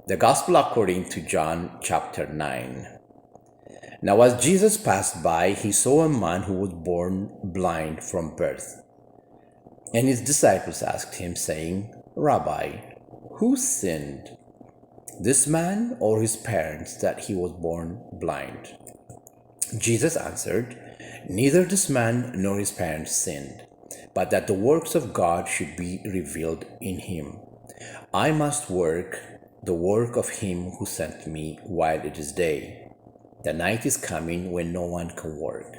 The Gospel according to John chapter 9. Now as Jesus passed by, he saw a man who was born blind from birth. And his disciples asked him, saying, Rabbi, who sinned, this man or his parents, that he was born blind? Jesus answered, Neither this man nor his parents sinned, but that the works of God should be revealed in him. I must work the work of him who sent me while it is day. The night is coming when no one can work.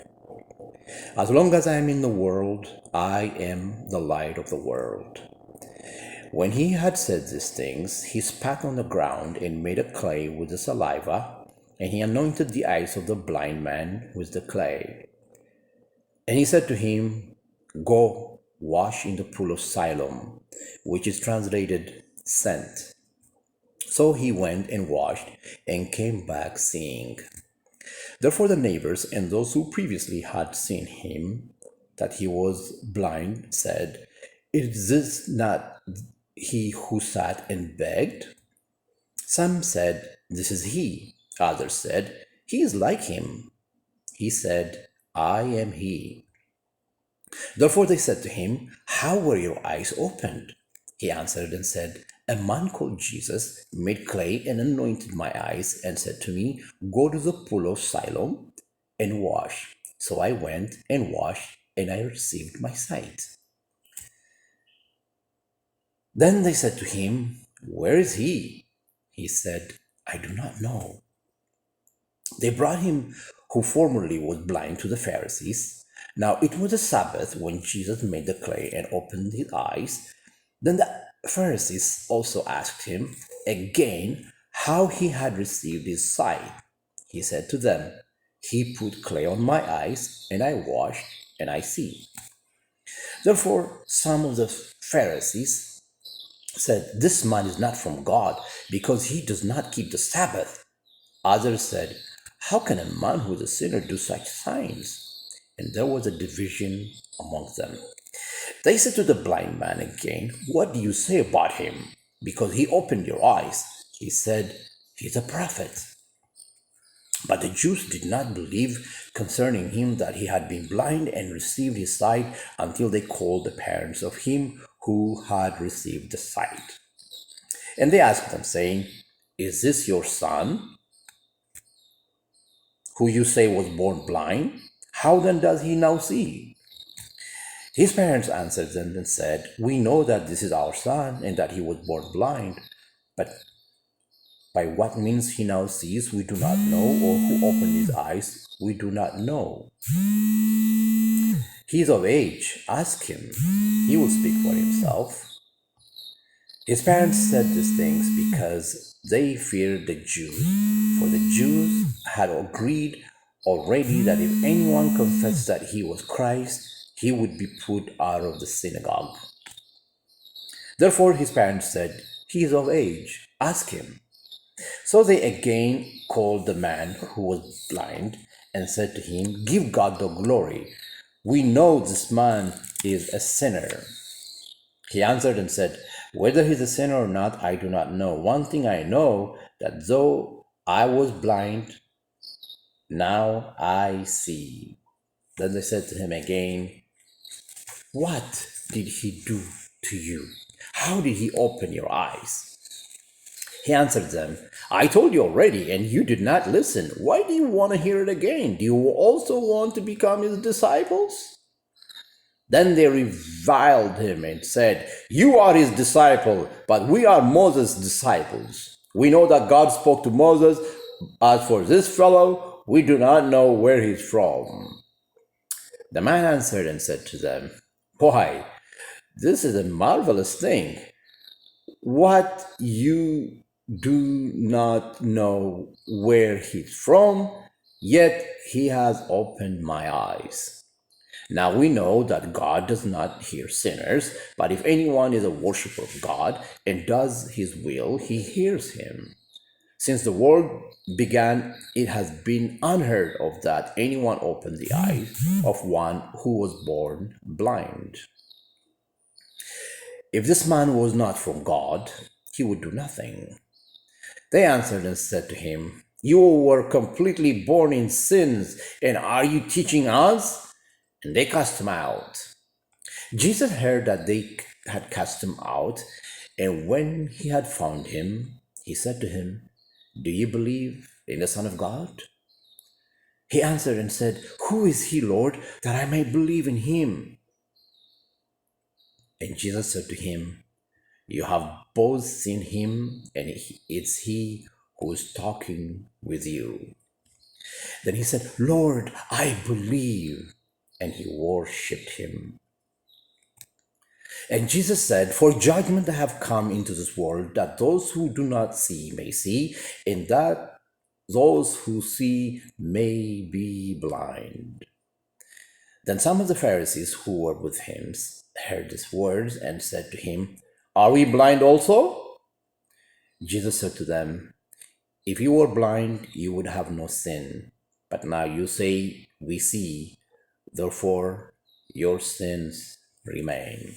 As long as I am in the world, I am the light of the world. When he had said these things, he spat on the ground and made a clay with the saliva, and he anointed the eyes of the blind man with the clay. And he said to him, Go, wash in the pool of Siloam, which is translated sent. So he went and washed and came back seeing. Therefore the neighbors and those who previously had seen him, that he was blind, said, Is this not he who sat and begged? Some said, This is he. Others said, He is like him. He said, I am he. Therefore they said to him, How were your eyes opened? He answered and said, A man called Jesus made clay and anointed my eyes and said to me, Go to the pool of Siloam and wash. So I went and washed, and I received my sight. Then they said to him, Where is he? He said, I do not know. They brought him who formerly was blind to the Pharisees. Now it was a Sabbath when Jesus made the clay and opened his eyes. Then the Pharisees also asked him again how he had received his sight. He said to them, He put clay on my eyes, and I washed, and I see. Therefore some of the Pharisees said, This man is not from God, because he does not keep the Sabbath. Others said, How can a man who is a sinner do such signs? And there was a division among them. They said to the blind man again, What do you say about him? Because he opened your eyes. He said, He is a prophet. But the Jews did not believe concerning him that he had been blind and received his sight until they called the parents of him who had received the sight. And they asked them, saying, Is this your son, who you say was born blind? How then does he now see? His parents answered them and said, We know that this is our son and that he was born blind, but by what means he now sees we do not know, or who opened his eyes we do not know. He is of age, ask him, he will speak for himself. His parents said these things because they feared the Jews, for the Jews had agreed already that if anyone confessed that he was Christ, he would be put out of the synagogue. Therefore his parents said, He is of age, ask him. So they again called the man who was blind and said to him, Give God the glory. We know this man is a sinner. He answered and said, Whether he is a sinner or not, I do not know. One thing I know, that though I was blind, now I see. Then they said to him again, What did he do to you? How did he open your eyes? He answered them, I told you already, and you did not listen. Why do you want to hear it again? Do you also want to become his disciples? Then they reviled him and said, You are his disciple, but we are Moses' disciples. We know that God spoke to Moses. As for this fellow, we do not know where he's from. The man answered and said to them, Why, this is a marvelous thing. What, you do not know where he's from, yet he has opened my eyes. Now we know that God does not hear sinners, but if anyone is a worshiper of God and does his will, he hears him. Since the world began, it has been unheard of that anyone opened the eyes of one who was born blind. If this man was not from God, he would do nothing. They answered and said to him, "You were completely born in sins, and are you teaching us?" And they cast him out. Jesus heard that they had cast him out, and when he had found him, he said to him, "Do you believe in the Son of God?" He answered and said, "Who is he, Lord, that I may believe in him?" And Jesus said to him, "You have both seen him, and it's he who is talking with you." Then he said, "Lord, I believe." And he worshipped him. And Jesus said, "For judgment I have come into this world, that those who do not see may see, and that those who see may be blind." Then some of the Pharisees who were with him heard these words and said to him, "Are we blind also?" Jesus said to them, "If you were blind, you would have no sin. But now you say, 'We see,' therefore your sins remain."